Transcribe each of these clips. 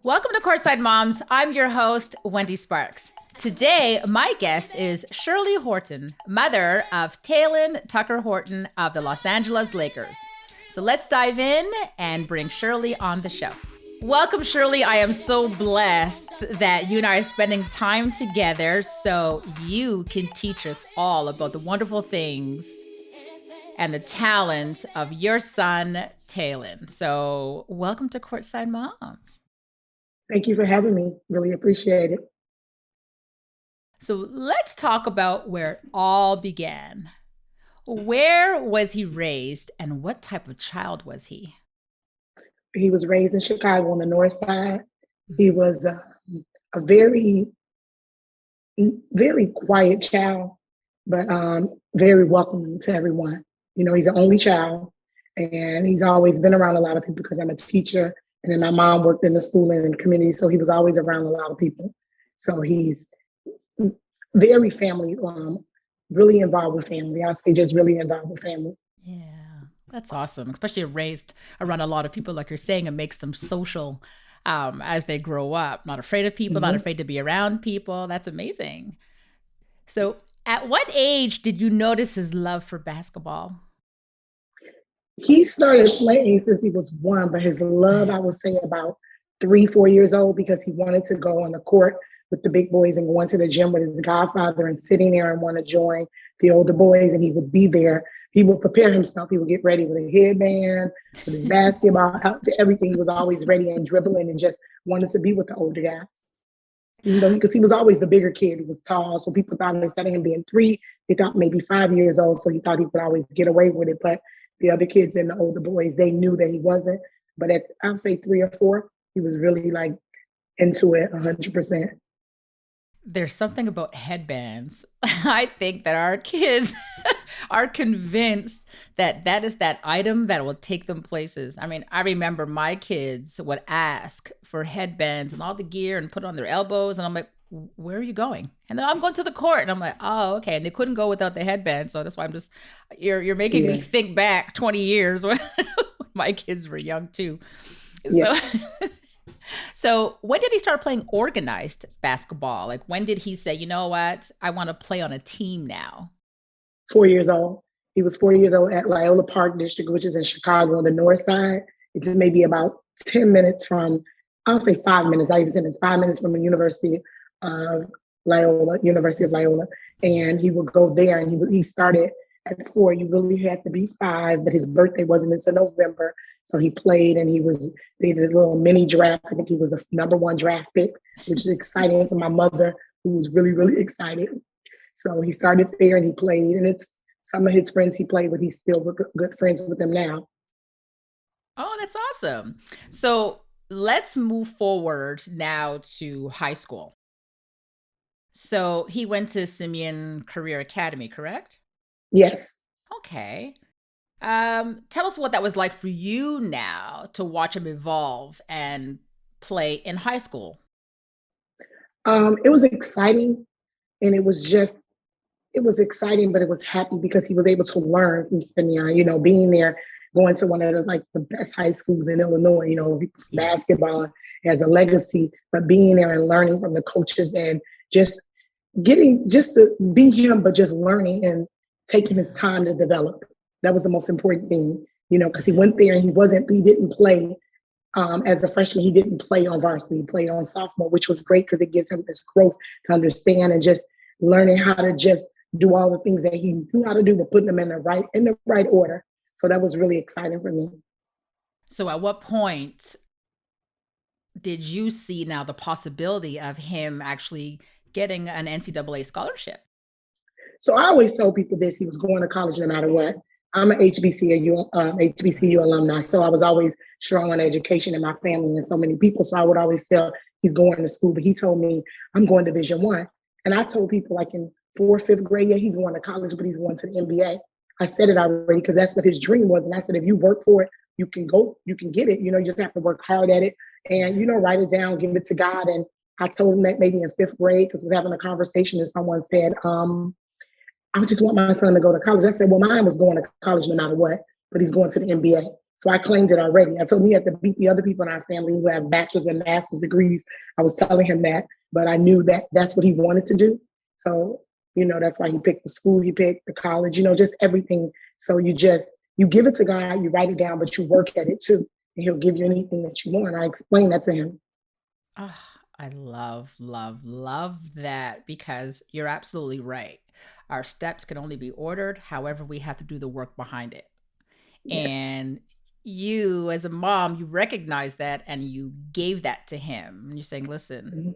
Welcome to Courtside Moms. I'm your host, Wendy Sparks. Today, my guest is Shirley Horton, mother of Talen Tucker Horton of the Los Angeles Lakers. So let's dive in and bring Shirley on the show. Welcome, Shirley. I am so blessed that you and I are spending time together so you can teach us all about the wonderful things and the talent of your son, Talen. So welcome to Courtside Moms. Thank you for having me. Really appreciate it. So let's talk about where it all began. Where was he raised and what type of child was he? He was raised in Chicago on the north side. He was a very, very quiet child, but very welcoming to everyone. You know, he's the only child, and he's always been around a lot of people because I'm a teacher, and then my mom worked in the school and in the community, so he was always around a lot of people. So he's very family, really involved with family. I'll say just really involved with family. Yeah. That's awesome, especially raised around a lot of people, like you're saying. It makes them social as they grow up, not afraid of people, not afraid to be around people. That's amazing. So at what age did you notice his love for basketball? He started playing since he was one, but his love, I would say about 3, 4 years old, because he wanted to go on the court with the big boys and going to the gym with his godfather and sitting there and want to join the older boys, and he would be there. He would prepare himself. He would get ready with a headband, with his basketball, everything. He was always ready and dribbling and just wanted to be with the older guys. You know, because he was always the bigger kid. He was tall. So people thought instead of him being 3, they thought maybe 5 years old. So he thought he could always get away with it. But the other kids and the older boys, they knew that he wasn't. But at, I would say 3 or 4, he was really like into it 100%. There's something about headbands. I think that our kids are convinced that that is that item that will take them places. I mean, I remember my kids would ask for headbands and all the gear and put it on their elbows. And I'm like, where are you going? And then I'm going to the court. And I'm like, oh, okay. And they couldn't go without the headband. So that's why I'm just, you're making me think back 20 years when my kids were young too. Yeah. So when did he start playing organized basketball? Like, when did he say, you know what, I want to play on a team now? 4 years old. He was 4 years old at Loyola Park District, which is in Chicago on the north side. It's maybe about 10 minutes from, I'll say 5 minutes, not even 10 minutes, 5 minutes from the University of Loyola. And he would go there, and he started at 4. You really had to be 5, but his birthday wasn't until November. So he played, and they did a little mini draft. I think he was the number 1 draft pick, which is exciting for my mother, who was really, really excited. So he started there and he played, and it's some of his friends he played with. He's still good friends with them now. Oh, that's awesome. So let's move forward now to high school. So he went to Simeon Career Academy, correct? Yes. Okay. Tell us what that was like for you now to watch him evolve and play in high school. It was exciting, and it was exciting, but it was happy because he was able to learn from Simeon, you know, being there, going to one of the best high schools in Illinois, you know, basketball as a legacy, but being there and learning from the coaches and just to be him, but just learning and taking his time to develop. That was the most important thing, you know, because he went there and he didn't play as a freshman. He didn't play on varsity. He played on sophomore, which was great because it gives him this growth to understand and just learning how to just do all the things that he knew how to do, but putting them in the right order. So that was really exciting for me. So at what point did you see now the possibility of him actually getting an NCAA scholarship? So I always tell people this: he was going to college no matter what. I'm an HBCU alumni, so I was always strong on education in my family and so many people. So I would always tell he's going to school, but he told me I'm going to Division I. And I told people like in 4th, 5th grade, yeah, he's going to college, but he's going to the NBA. I said it already because that's what his dream was. And I said, if you work for it, you can get it. You know, you just have to work hard at it and, you know, write it down, give it to God. And I told him that maybe in 5th grade, because we were having a conversation and someone said, I just want my son to go to college. I said, well, mine was going to college no matter what, but he's going to the NBA. So I claimed it already. I told me I had to beat the other people in our family who have bachelor's and master's degrees. I was telling him that, but I knew that that's what he wanted to do. So, that's why he picked the school he picked, the college, just everything. So you give it to God, you write it down, but you work at it too. And he'll give you anything that you want. I explained that to him. Oh, I love, love, love that, because you're absolutely right. Our steps can only be ordered. However, we have to do the work behind it. Yes. And you, as a mom, you recognize that and you gave that to him. And you're saying, listen, Mm-hmm.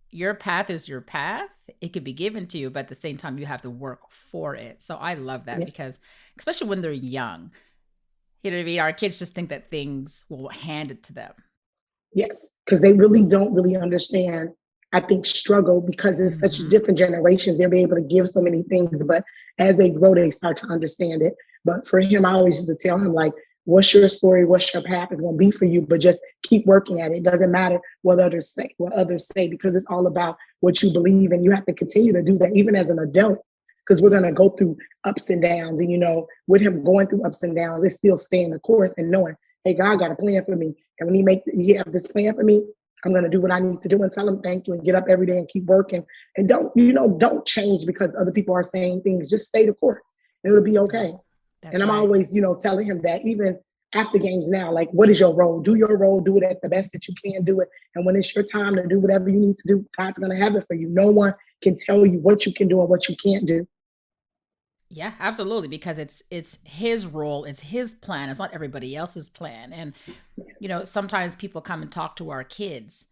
your path is your path. It could be given to you, but at the same time, you have to work for it. So I love that, Yes. because especially when they're young, you know what I mean? Our kids just think that things will hand it to them. Yes, because they really don't really understand, I think, struggle, because it's such Mm-hmm. different generations. They'll be able to give so many things, but as they grow, they start to understand it. But for him, I always used to tell him, like, what's your story, what's your path is going to be for you, but just keep working at it. It doesn't matter what others say, because it's all about what you believe, and you have to continue to do that even as an adult, because we're going to go through ups and downs. And, with him going through ups and downs, it's still staying the course and knowing, hey, God got a plan for me. And when he have this plan for me, I'm going to do what I need to do and tell him thank you and get up every day and keep working. And don't change because other people are saying things. Just stay the course. It'll be okay. That's and I'm right. always, telling him that even after games now, like, what is your role? Do your role, do it at the best that you can do it. And when it's your time to do whatever you need to do, God's going to have it for you. No one can tell you what you can do and what you can't do. Yeah, absolutely. Because it's his role, it's his plan. It's not everybody else's plan. And sometimes people come and talk to our kids,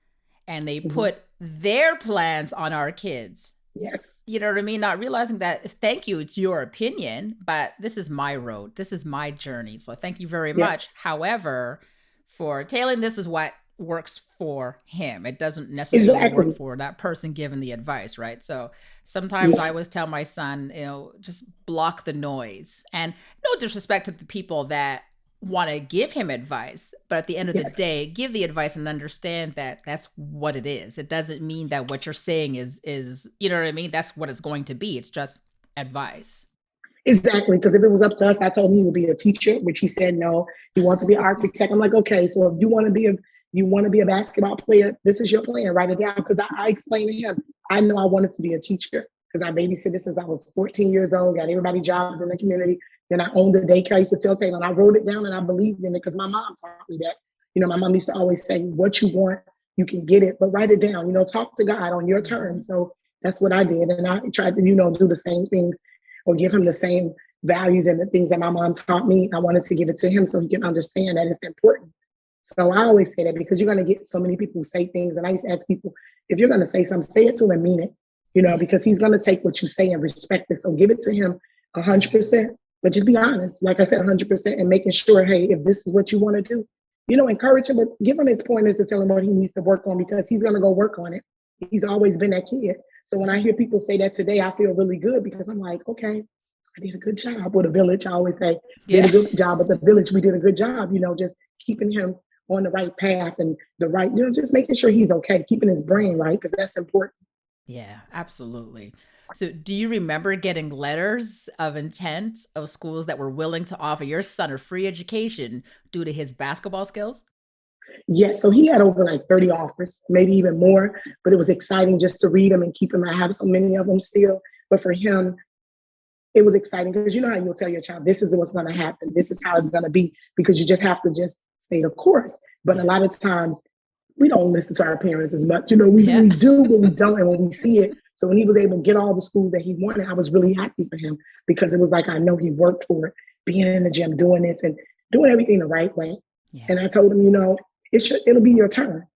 and they put their plans on our kids. Yes. You know what I mean? Not realizing that, thank you, it's your opinion, but this is my road. This is my journey. So thank you very much. However, for Talen, this is what works for him. It doesn't necessarily work for that person given the advice, right? So sometimes I always tell my son, just block the noise. And no disrespect to the people that want to give him advice, but at the end of the day, give the advice and understand that that's what it is. It doesn't mean that what you're saying is you know what I mean? That's what it's going to be. It's just advice. Exactly. Because if it was up to us, I told him he would be a teacher, which he said no. He wants to be an architect. I'm like, okay, so if you want to be a basketball player, this is your plan. Write it down. Because I explained to him, I know I wanted to be a teacher, because I babysitted since I was 14 years old, got everybody jobs in the community. Then I owned the daycare. I used to tell Taylor, and I wrote it down and I believed in it because my mom taught me that. My mom used to always say, what you want, you can get it, but write it down, talk to God on your terms. So that's what I did. And I tried to, do the same things, or give him the same values and the things that my mom taught me. I wanted to give it to him so he can understand that it's important. So I always say that, because you're going to get so many people who say things. And I used to ask people, if you're going to say something, say it to him and mean it, because he's going to take what you say and respect it. So give it to him 100%, but just be honest. Like I said, 100%, and making sure, hey, if this is what you want to do, encourage him, but give him his pointers to tell him what he needs to work on, because he's going to go work on it. He's always been that kid. So when I hear people say that today, I feel really good, because I'm like, okay, I did a good job with the village. I always say, did a good job with the village. We did a good job, just keeping him on the right path and the right, just making sure he's okay, keeping his brain right, because that's important. Yeah, absolutely. So do you remember getting letters of intent of schools that were willing to offer your son a free education due to his basketball skills? Yes, so he had over like 30 offers, maybe even more, but it was exciting just to read them and keep them. I have so many of them still, but for him, it was exciting, because how you'll tell your child, this is what's going to happen, this is how it's going to be, because you just have to just stay the course. But a lot of times we don't listen to our parents as much. We do, but we don't, and when we see it. So when he was able to get all the schools that he wanted, I was really happy for him, because it was like, I know he worked for it, being in the gym, doing this and doing everything the right way. Yeah. And I told him, it'll be your turn.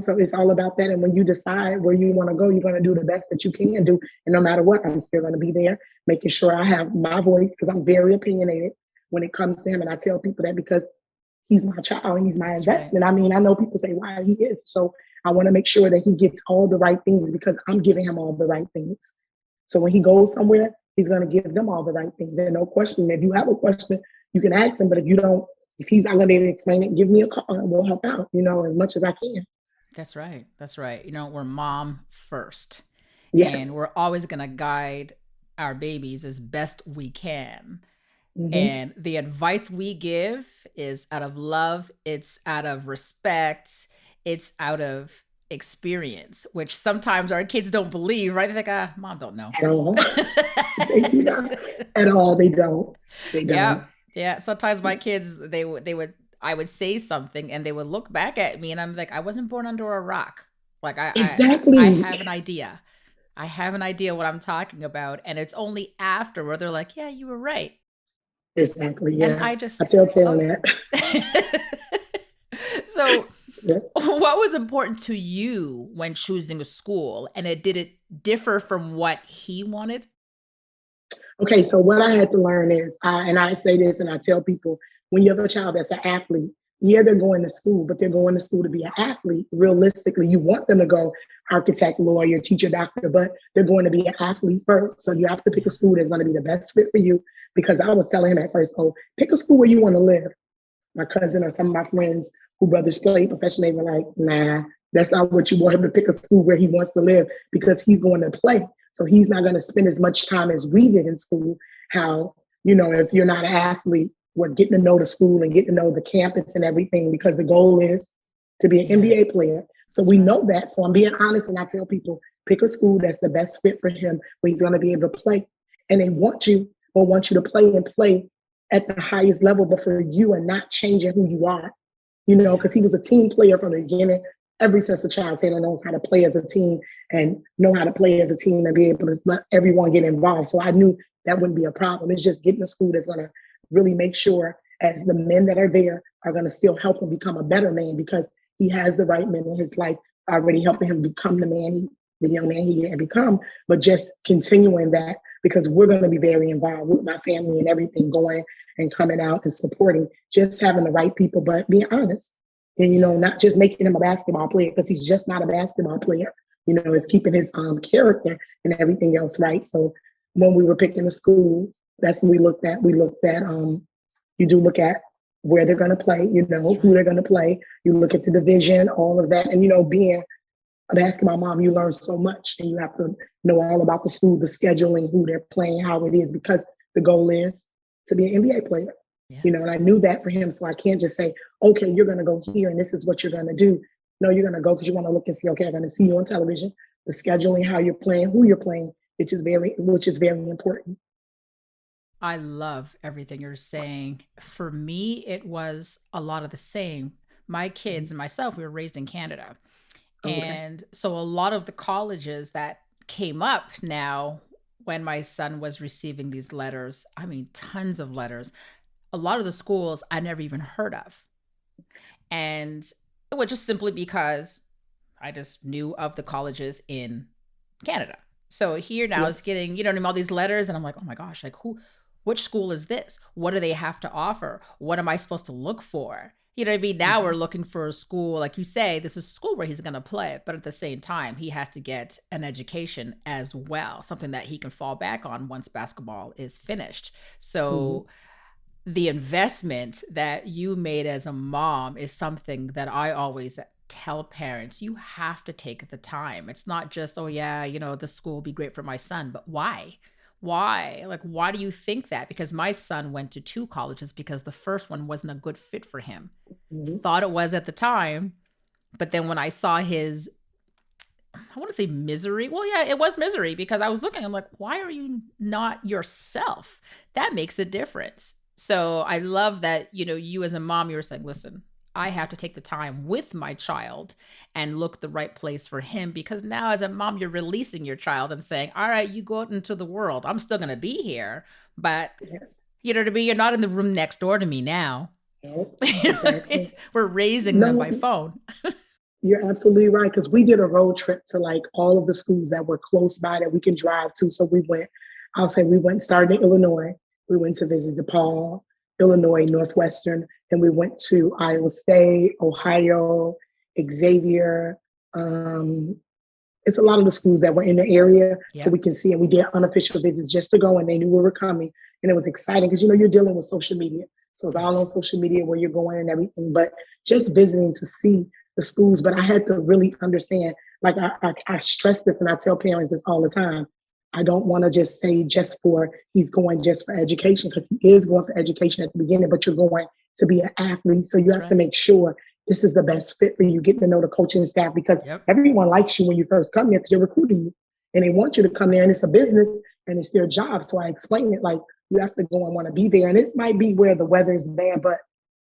So it's all about that. And when you decide where you want to go, you're going to do the best that you can do. And no matter what, I'm still going to be there, making sure I have my voice, because I'm very opinionated when it comes to him. And I tell people that because he's my child, he's my investment. Right. I mean, I know people say, why he is. So I want to make sure that he gets all the right things, because I'm giving him all the right things. So when he goes somewhere, he's going to give them all the right things. And no question, if you have a question, you can ask him. But if he's not going to be able to explain it, give me a call and we'll help out, as much as I can. That's right. That's right. We're mom first. Yes. And we're always going to guide our babies as best we can. Mm-hmm. And the advice we give is out of love, it's out of respect, it's out of experience, which sometimes our kids don't believe, right? They think, mom don't know. At all. They do not. At all, they don't. They Yeah. don't. Yeah. Sometimes my kids, I would say something and they would look back at me and I'm like, I wasn't born under a rock. Like I Exactly. have an idea. I have an idea what I'm talking about. And it's only after where they're like, yeah, you were right. Exactly. And Yeah. I I just, tell Taylor okay. that. So Yeah. what was important to you when choosing a school? And did it differ from what he wanted? Okay, so what I had to learn is, and I say this and I tell people, when you have a child that's an athlete, yeah, they're going to school, but they're going to school to be an athlete. Realistically, you want them to go architect, lawyer, teacher, doctor, but they're going to be an athlete first. So you have to pick a school that's going to be the best fit for you. Because I was telling him at first, oh, pick a school where you want to live. My cousin or some of my friends who brothers play professionally were like, nah, that's not what you want him to pick a school where he wants to live because he's going to play. So he's not going to spend as much time as we did in school. How, if you're not an athlete, we're getting to know the school and getting to know the campus and everything because the goal is to be an NBA player. So we know that. So I'm being honest and I tell people, pick a school that's the best fit for him where he's going to be able to play. And they want you to play at the highest level, but for you and not changing who you are, because he was a team player from the beginning. Every since a child, Taylor knows how to play as a team and know how to play as a team and be able to let everyone get involved. So I knew that wouldn't be a problem. It's just getting a school that's going to really make sure as the men that are there are going to still help him become a better man because he has the right men in his life already helping him become the young man he can become, but just continuing that because we're going to be very involved with my family and everything going and coming out and supporting, just having the right people, but being honest. And, not just making him a basketball player because he's just not a basketball player. It's keeping his character and everything else right. So when we were picking the school, that's what we looked at. You do look at where they're going to play, who they're going to play. You look at the division, all of that. And, being a basketball mom, you learn so much and you have to know all about the school, the scheduling, who they're playing, how it is, because the goal is to be an NBA player. Yeah. And I knew that for him. So I can't just say, okay, you're going to go here and this is what you're going to do. No, you're going to go because you want to look and see, okay, I'm going to see you on television, the scheduling, how you're playing, who you're playing, which is very important. I love everything you're saying. For me, it was a lot of the same. My kids and myself, we were raised in Canada. Okay. And so a lot of the colleges that came up now when my son was receiving these letters, tons of letters, a lot of the schools I never even heard of. And it was just simply because I just knew of the colleges in Canada. So here now it's getting, all these letters and I'm like, oh my gosh, like which school is this? What do they have to offer? What am I supposed to look for? You know what I mean? Now we're looking for a school, like you say, this is a school where he's going to play, but at the same time, he has to get an education as well, something that he can fall back on once basketball is finished. So the investment that you made as a mom is something that I always tell parents, you have to take the time. It's not just, oh yeah, the school will be great for my son, but why? Why? Like, why do you think that? Because my son went to 2 colleges because the first one wasn't a good fit for him. Thought it was at the time. But then when I saw his, I want to say misery. Well, yeah, it was misery because I was looking, I'm like, why are you not yourself? That makes a difference. So I love that, you as a mom, you were saying, listen, I have to take the time with my child and look the right place for him because now as a mom, you're releasing your child and saying, all right, you go out into the world. I'm still going to be here, but you know what I mean? You're not in the room next door to me now. Nope, exactly. We're raising them by phone. You're absolutely right. Because we did a road trip to like all of the schools that were close by that we can drive to. So we went, started in Illinois. We went to visit DePaul, Illinois, Northwestern. Then we went to Iowa State, Ohio, Xavier. It's a lot of the schools that were in the area so we can see. And we did unofficial visits just to go and they knew we were coming. And it was exciting because, you're dealing with social media. So it's all on social media where you're going and everything, but just visiting to see the schools. But I had to really understand, like I stress this and I tell parents this all the time. I don't want to just say he's going just for education because he is going for education at the beginning, but you're going to be an athlete. So you That's have to right. make sure this is the best fit for you, getting to know the coaching staff, because Yep. everyone likes you when you first come there because you're recruiting you and they want you to come there, and it's a business and it's their job. So I explain it like you have to go and want to be there. And it might be where the weather is bad, but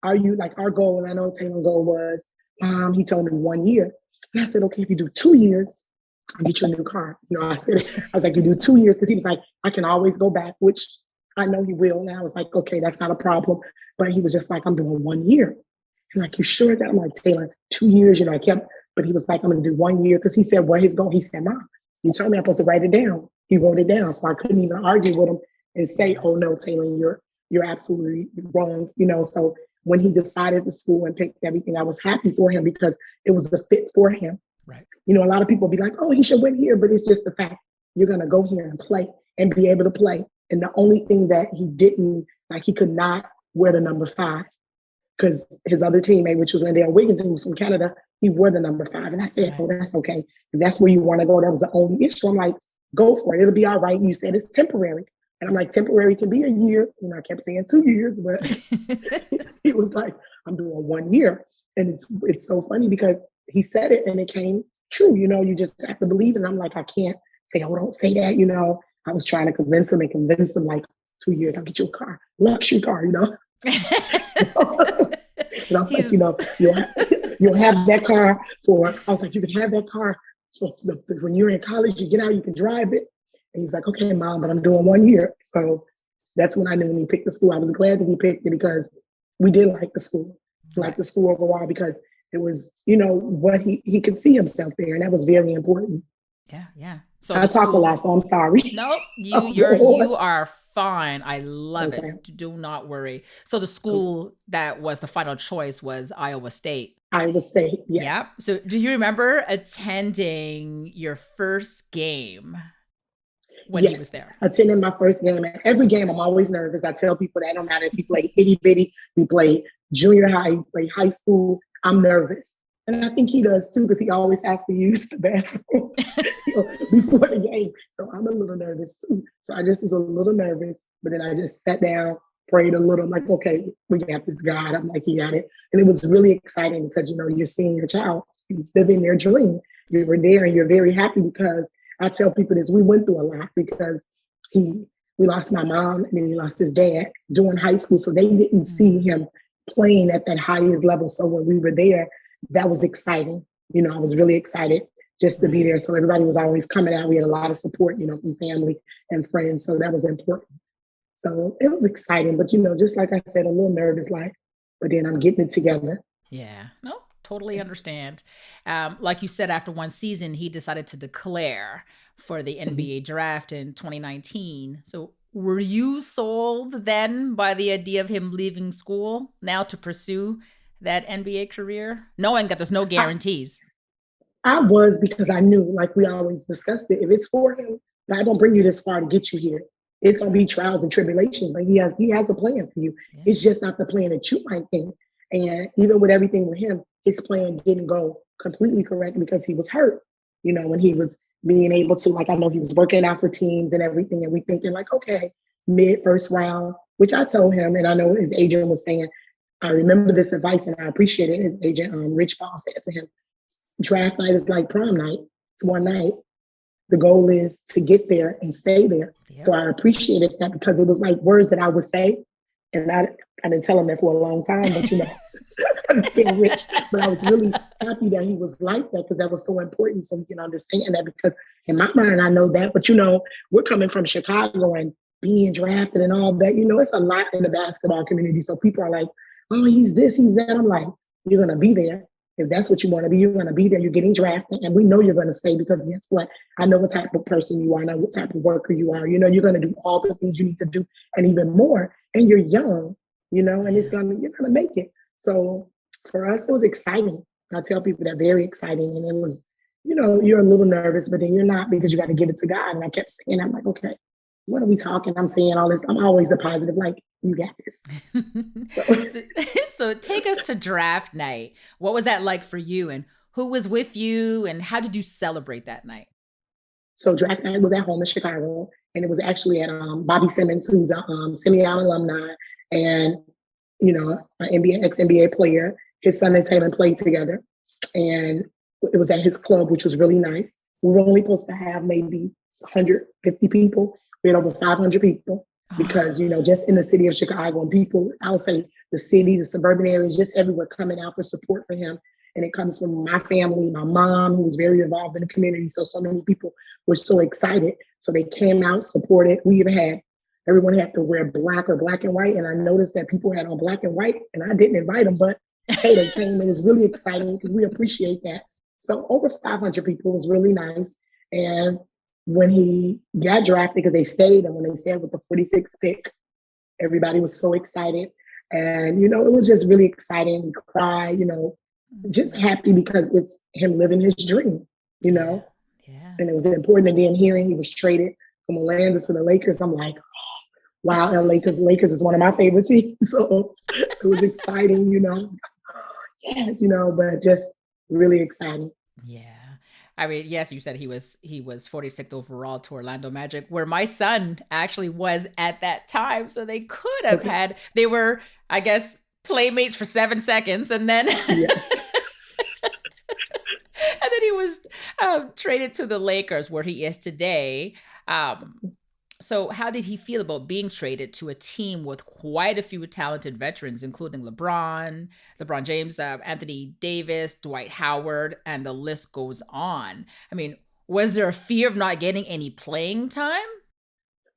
are you like our goal? And I know Talen's goal was, he told me 1 year. And I said, okay, if you do 2 years, I'll get you a new car. I was like, you do 2 years, because he was like, I can always go back, which I know he will. And I was like, okay, that's not a problem. But he was just like, I'm doing 1 year. And like, you sure that? I'm like, Taylor, 2 years, but he was like, I'm going to do 1 year. Because he said, what his goal? He said, Mom, you told me I'm supposed to write it down. He wrote it down. So I couldn't even argue with him and say, oh no, Taylor, you're absolutely wrong. So when he decided the school and picked everything, I was happy for him because it was the fit for him. Right. A lot of people be like, oh, he should win here, but it's just the fact you're going to go here and play and be able to play. And the only thing that he didn't, like, he could not wear the number 5 because his other teammate, which was Wendy Wiggins, who was from Canada, he wore the number 5. And I said, oh, that's okay. If that's where you want to go, that was the only issue. I'm like, go for it. It'll be all right. And you said it's temporary. And I'm like, temporary can be a year. I kept saying 2 years, but he was like, I'm doing 1 year. And it's so funny because he said it and it came true. You just have to believe it. And I'm like, I can't say, oh, don't say that. I was trying to convince him like 2 years, I'll get you a car, luxury car, And I was like, you'll have that car I was like, you can have that car. So when you're in college, you get out, you can drive it. And he's like, okay, Mom, but I'm doing 1 year. So that's when I knew when he picked the school. I was glad that he picked it because we did like the school. Like the school overall because it was, what he could see himself there. And that was very important. Yeah. So I talk a lot, so I'm sorry. No, you are fine. I love it. Do not worry. So the school that was the final choice was Iowa State. Iowa State, yes. Yeah. So do you remember attending your first game when he was there? Attending my first game. At every game, I'm always nervous. I tell people that no matter if you play itty bitty, you play junior high, you play high school, I'm nervous. And I think he does too, because he always has to use the bathroom before the game. So I'm a little nervous too. So I just was a little nervous, but then I just sat down, prayed a little. I'm like, okay, we got this God. I'm like, he got it. And it was really exciting because, you're seeing your child. He's living their dream. You were there and you're very happy because I tell people this, we went through a lot because we lost my mom and then he lost his dad during high school. So they didn't see him playing at that highest level. So when we were there, that was exciting. I was really excited just to be there. So everybody was always coming out. We had a lot of support, from family and friends. So that was important. So it was exciting, but just like I said, a little nervous, but then I'm getting it together. Yeah, no, totally understand. Like you said, after one season, he decided to declare for the NBA draft in 2019. So were you sold then by the idea of him leaving school now to pursue that NBA career, knowing that there's no guarantees? I was, because I knew, like we always discussed it, if it's for him, I don't bring you this far to get you here. It's going to be trials and tribulations, but he has a plan for you. Yeah. It's just not the plan that you might think. And even with everything with him, his plan didn't go completely correct because he was hurt, when he was being able to, I know he was working out for teams and everything. And we thinking okay, first round, which I told him, and I know his agent was saying, I remember this advice and I appreciate it. His agent, Rich Paul, said to him, draft night is like prom night. It's one night. The goal is to get there and stay there. Yep. So I appreciated that because it was like words that I would say. And I didn't tell him that for a long time, but I didn't tell Rich. But I was really happy that he was like that because that was so important so he can understand that, because in my mind, I know that. But, we're coming from Chicago and being drafted and all that. It's a lot in the basketball community. So people are like, oh, he's this, he's that. I'm like, you're going to be there. If that's what you want to be, you're going to be there. You're getting drafted. And we know you're going to stay because guess what? I know what type of person you are. I know what type of worker you are. You're going to do all the things you need to do and even more. And you're young, and you're going to make it. So for us, it was exciting. I tell people that, very exciting. And it was, you're a little nervous, but then you're not because you got to give it to God. And I kept saying, I'm like, okay, what are we talking? I'm saying all this. I'm always the positive, like, you got this. So take us to draft night. What was that like for you, and who was with you, and how did you celebrate that night? So draft night was at home in Chicago, and it was actually at Bobby Simmons, who's a HBCU alumni. And an NBA, ex-NBA player. His son and Talen played together. And it was at his club, which was really nice. We were only supposed to have maybe 150 people. We had over 500 people because, just in the city of Chicago, and people, I would say the city, the suburban areas, just everywhere coming out for support for him. And it comes from my family, my mom, who was very involved in the community. So many people were so excited. So they came out, supported. We even had, everyone had to wear black or black and white. And I noticed that people had on black and white, and I didn't invite them, but hey, they came. It was really exciting because we appreciate that. So over 500 people was really nice. And when he got drafted, because they stayed, and when they stayed with the 46th pick, everybody was so excited. And, it was just really exciting. We cried, just happy because it's him living his dream, Yeah. And it was important. And then hearing he was traded from Orlando to the Lakers, I'm like, oh, wow, and Lakers is one of my favorite teams. So it was exciting, but just really exciting. Yeah. I mean, yes, you said he was 46th overall to Orlando Magic, where my son actually was at that time. So they could have they were, I guess, playmates for 7 seconds, and then yes. And then he was traded to the Lakers, where he is today. So how did he feel about being traded to a team with quite a few talented veterans, including LeBron James, Anthony Davis, Dwight Howard, and the list goes on? I mean, was there a fear of not getting any playing time?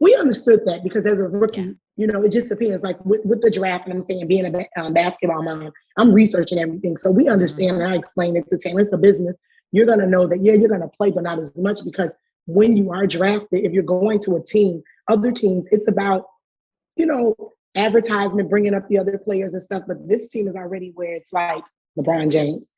We understood that because as a rookie, it just depends. Like with the draft, and I'm saying being a basketball mom, I'm researching everything. So we understand, and I explained it to Talen, it's a business. You're going to know that, you're going to play, but not as much, because when you are drafted, if you're going to a team, other teams, it's about, advertisement, bringing up the other players and stuff. But this team is already where it's like LeBron James,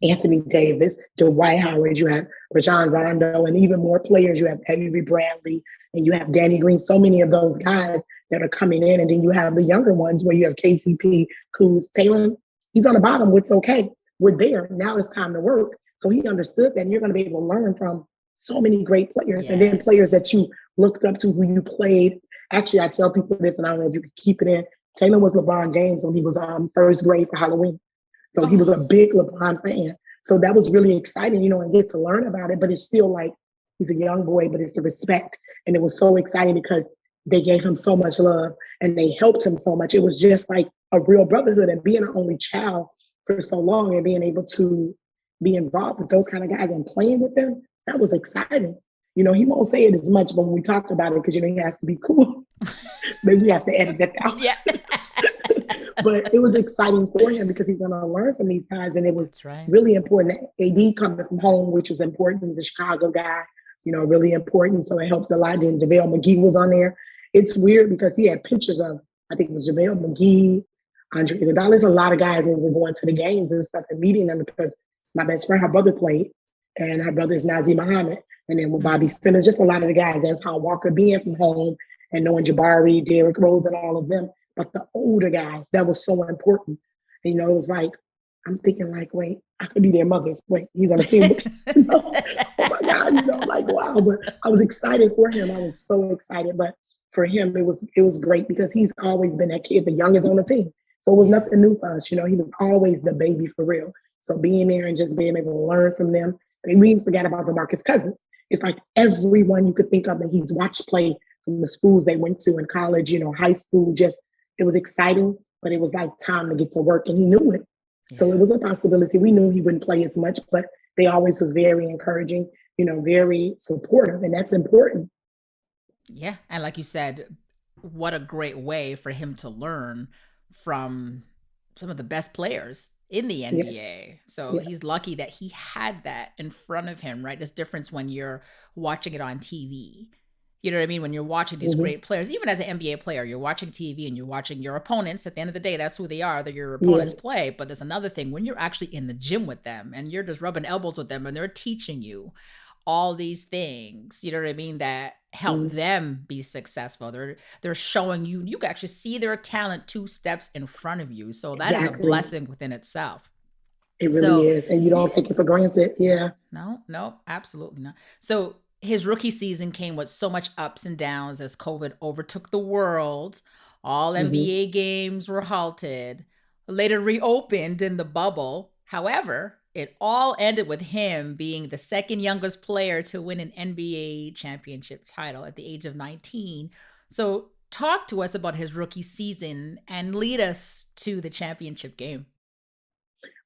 Anthony Davis, Dwight Howard, you have Rajon Rondo, and even more players. You have Avery Bradley, and you have Danny Green, so many of those guys that are coming in. And then you have the younger ones where you have KCP, Kuz, Talen. He's on the bottom. It's okay. We're there. Now it's time to work. So he understood that, and you're going to be able to learn from so many great players. Yes. And then players that you looked up to, who you played. Actually, I tell people this, and I don't know if you could keep it in. Talen was LeBron James when he was first grade for Halloween. So he was a big LeBron fan. So that was really exciting, and get to learn about it. But it's still like, he's a young boy, but it's the respect. And it was so exciting because they gave him so much love and they helped him so much. It was just like a real brotherhood, and being an only child for so long and being able to be involved with those kind of guys and playing with them, that was exciting. He won't say it as much, but when we talk about it, because, he has to be cool. Maybe we have to edit that out. Yeah. But it was exciting for him because he's going to learn from these guys. And it was really important. AD coming from home, which was important. He's a Chicago guy, really important. So it helped a lot. Then JaVale McGee was on there. It's weird because he had pictures of, I think it was JaVale McGee, Andre Iguodala. There's a lot of guys when we're going to the games and stuff and meeting them, because my best friend, her brother played, and her brother is Nazir Muhammad. And then with Bobby Simmons, just a lot of the guys, Antoine Walker being from home and knowing Jabari, Derrick Rose, and all of them. But the older guys, that was so important. And, it was like, I'm thinking like, wait, I could be their mothers. Wait, he's on the team. Oh my God, like, wow. But I was excited for him. I was so excited. But for him, it was great because he's always been that kid, the youngest on the team. So it was nothing new for us. He was always the baby for real. So being there and just being able to learn from them. And we even forgot about DeMarcus Cousins. It's like everyone you could think of that he's watched play from the schools they went to in college, high school. Just, it was exciting, but it was like time to get to work, and he knew it. Yeah. So it was a possibility. We knew he wouldn't play as much, but they always was very encouraging, very supportive, and that's important. Yeah. And like you said, what a great way for him to learn from some of the best players in the NBA. Yes. So he's lucky that he had that in front of him, right? There's difference when you're watching it on TV. You know what I mean? When you're watching these great players, even as an NBA player, you're watching TV and you're watching your opponents. At the end of the day, that's who they are, that your opponents play. But there's another thing when you're actually in the gym with them and you're just rubbing elbows with them and they're teaching you all these things, you know what I mean, that help them be successful. They're showing you can actually see their talent 2 steps in front of you. So that is a blessing within itself. It really is. And you don't take it for granted. Yeah. No, absolutely not. So his rookie season came with so much ups and downs as COVID overtook the world. All Hmm. NBA games were halted, later reopened in the bubble. However, it all ended with him being the second youngest player to win an NBA championship title at the age of 19. So, talk to us about his rookie season and lead us to the championship game.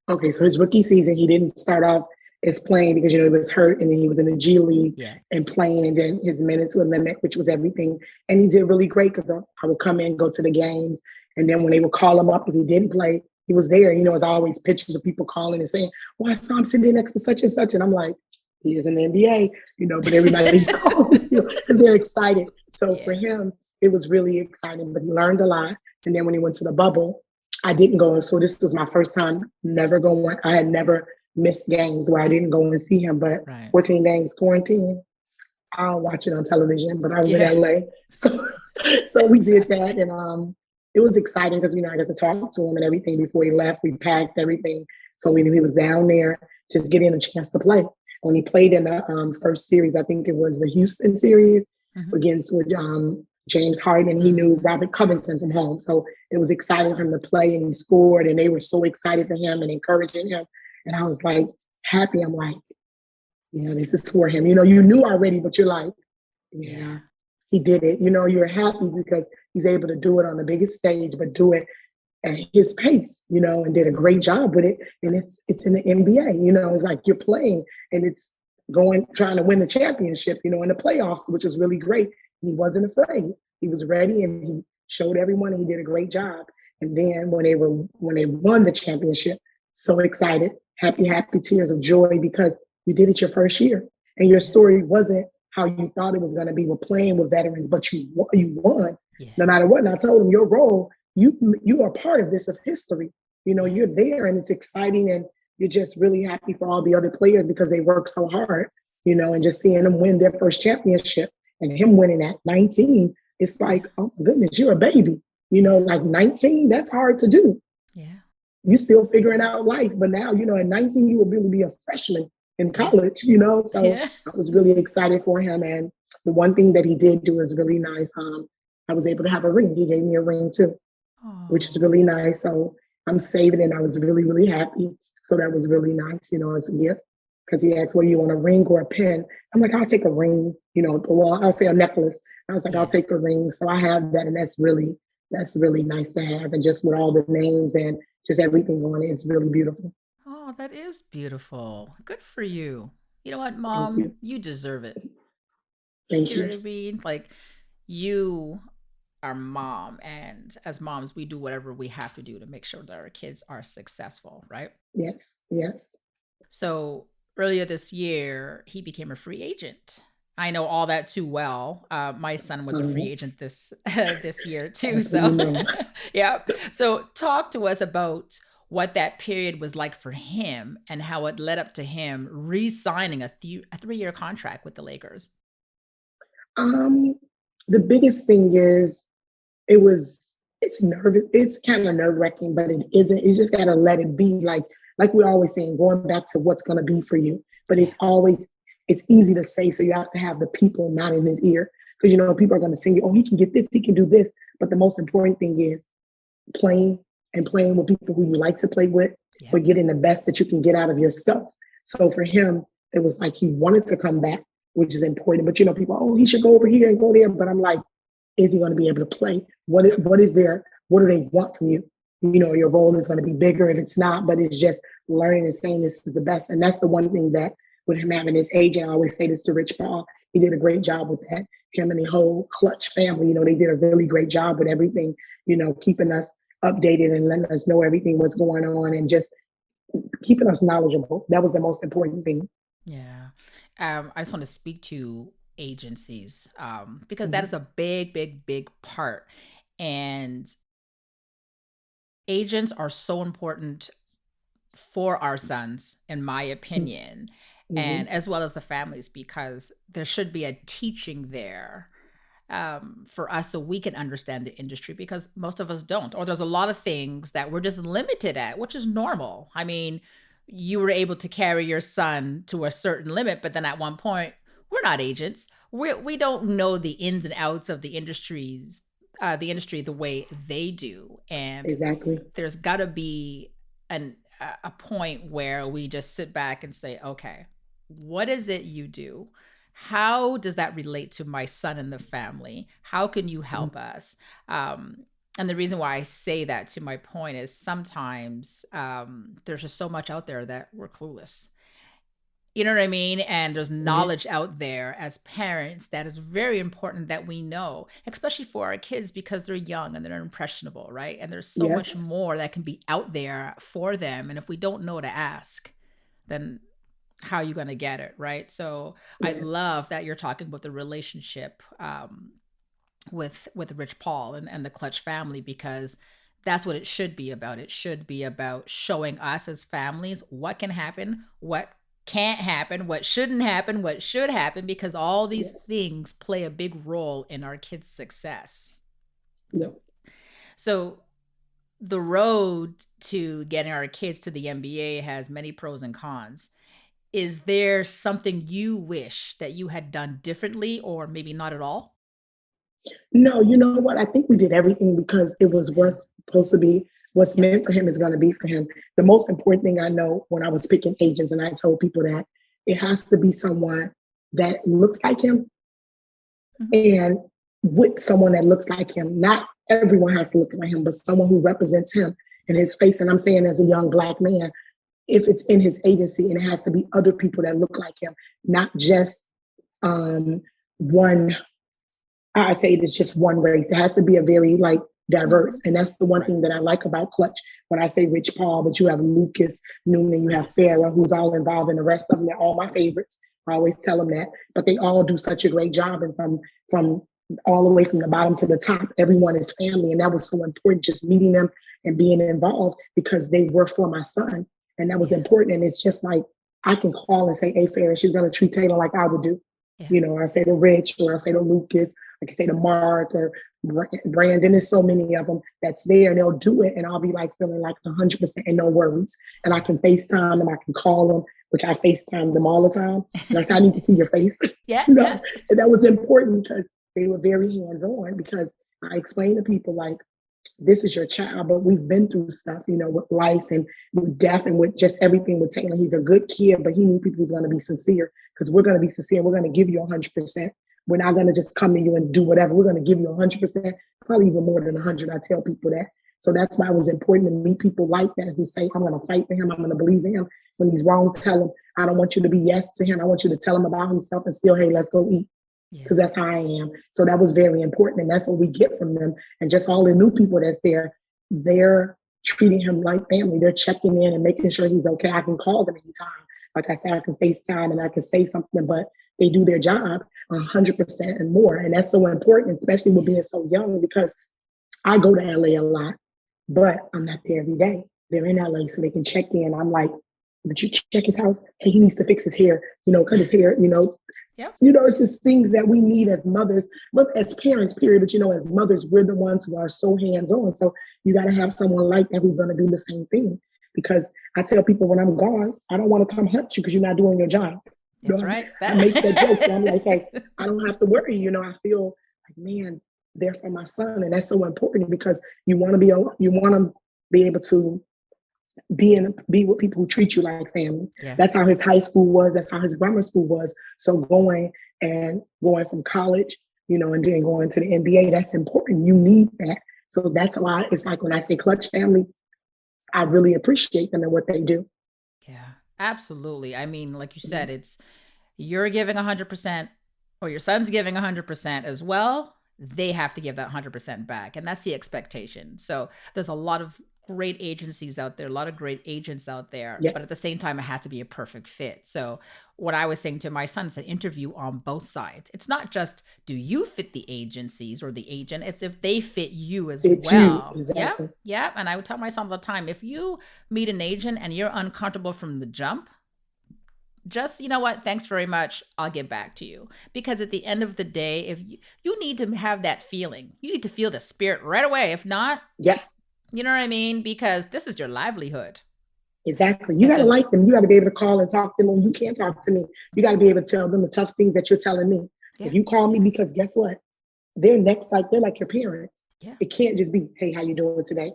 Okay, so his rookie season, he didn't start off as playing because he was hurt, and then he was in the G League Yeah. and playing, and then his minutes were limit, which was everything. And he did really great because I would come in, go to the games, and then when they would call him up if he didn't play, he was there. As always pictures of people calling and saying, "Well, I saw him sitting next to such and such," and I'm like, "He is in the NBA," but everybody's calling still because they're excited. So for Yeah. him, it was really exciting. But he learned a lot, and then when he went to the bubble, I didn't go. So this was my first time never going. I had never missed games where I didn't go and see him, but Right. 14 days quarantine, I'll watch it on television, but I was in Yeah. LA. So we did that. And it was exciting because, I got to talk to him and everything before he left. We packed everything. So we knew he was down there just getting a chance to play. When he played in the first series, I think it was the Houston series Mhm. against with James Harden. He knew Robert Covington from home. So it was exciting for him to play, and he scored, and they were so excited for him and encouraging him. And I was like happy. I'm like, yeah, this is for him. You knew already, but you're like, yeah, he did it. You're happy because he's able to do it on the biggest stage, but do it at his pace, and did a great job with it. And it's in the NBA, it's like you're playing and it's trying to win the championship, in the playoffs, which was really great. He wasn't afraid. He was ready and he showed everyone and he did a great job. And then when they won the championship, so excited, happy tears of joy because you did it your first year. And your story wasn't how you thought it was going to be with playing with veterans, but you won Yeah. no matter what. And I told him your role, you are part of this of history. You're there and it's exciting, and you're just really happy for all the other players because they work so hard, and just seeing them win their first championship and him winning at 19, it's like, oh my goodness, you're a baby. Like 19, that's hard to do. Yeah. You still figuring out life, but now, at 19, you will really be a freshman in college, So Yeah. I was really excited for him. And the one thing that he did do is really nice. I was able to have a ring. He gave me a ring too, which is Oh. really nice. So I'm saving it. And I was really, really happy. So that was really nice, as a gift. Because he asked, "What do you want, a ring or a pin?" I'm like, "I'll take a ring, well, I'll say a necklace." I was like, "I'll take a ring." So I have that. And that's really nice to have. And just with all the names and just everything on it, it's really beautiful. Oh, that is beautiful. Good for you. You know what, Thank Mom? you. You deserve it. Thank You know you. what I mean? Like, you are mom, and as moms, we do whatever we have to do to make sure that our kids are successful, right? Yes. Yes. So earlier this year, he became a free agent. I know all that too well. My son was a free Um, agent this this year too. so So, yeah. So talk to us about what that period was like for him and how it led up to him re-signing a 3-year contract with the Lakers. um, the biggest thing is it was it's nervous. It's kind of nerve wracking, but it isn't. You just gotta let it be. Like we're always saying, going back to what's gonna be for you. But Yeah. it's easy to say. So you have to have the people not in his ear because people are gonna sing you. Oh, he can get this. He can do this. But the most important thing is playing and playing with people who you like to play with, Yeah. but getting the best that you can get out of yourself. So for him, it was like he wanted to come back, which is important. But people, oh, he should go over here and go there. But I'm like, is he going to be able to play? What is there? What do they want from you? Your role is going to be bigger if it's not, but it's just learning and saying this is the best. And that's the one thing that with him having his agent, I always say this to Rich Paul, he did a great job with that. Him and the whole Clutch family, they did a really great job with everything, keeping us updated and letting us know everything what's going on and just keeping us knowledgeable. That was the most important thing. Yeah. I just want to speak to agencies because that is Mm-hmm. a big, big, big part. And agents are so important for our sons, in my opinion, Mm-hmm. and as well as the families, because there should be a teaching there for us so we can understand the industry because most of us don't. Or there's a lot of things that we're just limited at, which is normal. I mean, you were able to carry your son to a certain limit, but then at one point, we're not agents. We don't know the ins and outs of the industries the industry the way they do. And Exactly. there's got to be a point where we just sit back and say, okay, what is it you do? How does that relate to my son and the family? How can you help us? And the reason why I say that, to my point, is sometimes there's just so much out there that we're clueless. You know what I mean? And there's knowledge out there as parents that is very important that we know, especially for our kids, because they're young and they're impressionable, right? And there's so much more that can be out there for them. And if we don't know to ask, then how are you going to get it, right? So I love that you're talking about the relationship with Rich Paul and the Clutch family, because that's what it should be about. It should be about showing us as families what can happen, what can't happen, what shouldn't happen, what should happen, because all these things play a big role in our kids' success. So the road to getting our kids to the NBA has many pros and cons. Is there something you wish that you had done differently, or maybe not at all? No, you know what? I think we did everything because it was what's supposed to be. What's meant for him is going to be for him. The most important thing I know when I was picking agents, and I told people that it has to be someone that looks like him and with someone that looks like him. Not everyone has to look like him, but someone who represents him in his face. And I'm saying, as a young Black man, if it's in his agency, and it has to be other people that look like him, not just one. I say it's just one race. It has to be a very diverse. And that's the one thing that I like about Clutch. When I say Rich Paul, but you have Lucas Noonan, you have Farrah, who's all involved, and the rest of them, they're all my favorites. I always tell them that, but they all do such a great job. And from all the way from the bottom to the top, everyone is family. And that was so important, just meeting them and being involved, because they were for my son. And that was important. And it's just like, I can call and say, hey, Farrah, she's going to treat Taylor like I would do. You know, I say to Rich, or I say to Lucas, I can say to Mark or Brandon. There's so many of them that's there, and they'll do it. And I'll be feeling 100% and no worries. And I can FaceTime them. I can call them, which I FaceTime them all the time. And I say, I need to see your face. And that was important because they were very hands-on, because I explained to people this is your child, but we've been through stuff, with life and with death and with just everything with Taylor. He's a good kid, but he knew people was going to be sincere, because we're going to be sincere. We're going to give you 100%. We're not going to just come to you and do whatever. We're going to give you 100%, probably even more than 100. I tell people that. So that's why it was important to meet people like that who say, I'm going to fight for him. I'm going to believe in him. When he's wrong, tell him. I don't want you to be yes to him. I want you to tell him about himself and still, hey, let's go eat. Because that's how I am. So that was very important. And that's what we get from them. And just all the new people that's there, they're treating him like family. They're checking in and making sure he's okay. I can call them anytime. Like I said, I can FaceTime and I can say something, but they do their job 100% and more. And that's so important, especially with being so young, because I go to LA a lot, but I'm not there every day. They're in LA, so they can check in. I'm like, did you check his house? Hey, he needs to fix his hair, cut his hair, it's just things that we need as mothers, but as parents, period. But as mothers, we're the ones who are so hands-on. So you got to have someone like that who's going to do the same thing. Because I tell people when I'm gone, I don't want to come hunt you because you're not doing your job. That's right. I make that joke. So I'm like, hey, I don't have to worry. I feel like, man, they're for my son. And that's so important, because you want to be able to be with people who treat you like family. That's how his high school was. That's how his grammar school was. So going from college, and then going to the NBA, that's important. You need that. So that's why it's like when I say Clutch family, I really appreciate them and what they do. Yeah, absolutely. I mean, like you said, it's you're giving 100%, or your son's giving 100% as well. They have to give that 100% back. And that's the expectation. So there's a lot of great agencies out there, a lot of great agents out there, but at the same time, it has to be a perfect fit. So what I was saying to my son is an interview on both sides. It's not just, do you fit the agencies or the agent? It's if they fit you as well. Exactly. Yeah. And I would tell my son all the time, if you meet an agent and you're uncomfortable from the jump, just, you know what, thanks very much, I'll get back to you. Because at the end of the day, if you need to have that feeling, you need to feel the spirit right away. If not, you know what I mean? Because this is your livelihood. Exactly. You got to like them. You got to be able to call and talk to them. You can't talk to me. You got to be able to tell them the tough things that you're telling me. If you call me, because guess what? They're like your parents. Yeah. It can't just be, hey, how you doing today?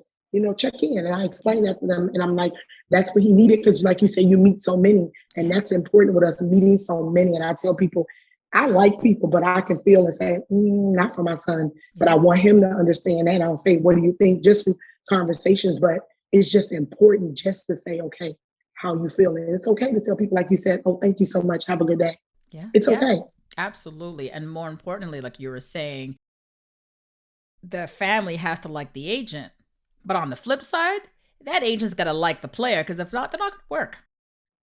Check in. And I explain that to them. And I'm like, that's what he needed. Because like you say, you meet so many. And that's important with us meeting so many. And I tell people, I like people, but I can feel and say, not for my son. But I want him to understand that. I don't say, what do you think? Just from conversations. But it's just important just to say, okay, how you feeling? It's okay to tell people, like you said, oh, thank you so much. Have a good day. Yeah. It's okay. Absolutely. And more importantly, like you were saying, the family has to like the agent. But on the flip side, that agent's got to like the player, because if not, they're not going to work.